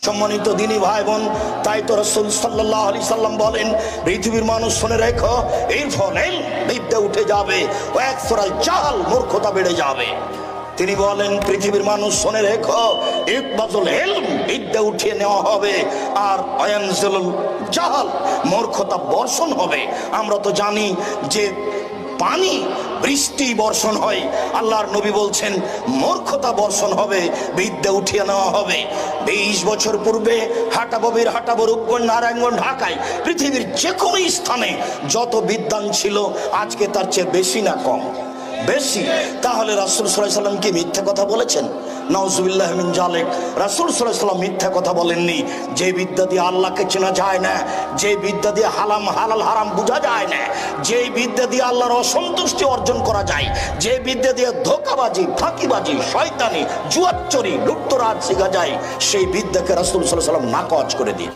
সম্মানিত দিনী ভাই বোন, তাই তো রাসূল সাল্লাল্লাহু আলাইহি সাল্লাম বলেন, পৃথিবীর মানুষ শুনে রেখো, এর ফলে বিদ্যা উঠে যাবে ও একসরাল জাহাল, মূর্খতা বেড়ে যাবে। তিনি বলেন, পৃথিবীর মানুষ শুনে রেখো, ইকবাজুল ইলম, বিদ্যা উঠিয়ে নেওয়া হবে, আর আয়ানজুল জাহাল, মূর্খতা বর্ষণ হবে। আমরা তো জানি যে পানি বৃষ্টি বর্ষণ হয়, আল্লাহর নবী বলছেন মূর্খতা বর্ষণ হবে, বিদ্যা উঠিয়ে নেওয়া হবে। 20 বছর পূর্বে হাটাববির হাটাবো রূপগঞ্জ, নারায়ণগঞ্জ, ঢাকায়, পৃথিবীর যে কোনো স্থানে যত বিদ্বান ছিল আজকে তার চেয়ে বেশি না কম? বেশি। তাহলে রাসূল সাল্লাল্লাহু আলাইহি সাল্লাম কি মিথ্যা কথা বলেছেন? নাউজুবিল্লাহি মিন যালিক। রাসূল সাল্লাল্লাহু আলাইহি সাল্লাম মিথ্যা কথা বলেননি। যে বিদ্যা দিয়ে আল্লাহকে চেনা যায় না, যে বিদ্যা দিয়ে হালাল হারাম বোঝা যায় না, যে বিদ্যা দিয়ে আল্লাহর অসন্তুষ্টি অর্জন করা যায়, যে বিদ্যা দিয়ে ধোঁকাবাজি, ফাঁকিবাজি, শয়তানি, জুয়াচ্চরি, লুটতরাজ শেখা যায়, সেই বিদ্যাকে রাসূল সাল্লাল্লাহু আলাইহি সাল্লাম নাকচ করে দিয়েছে।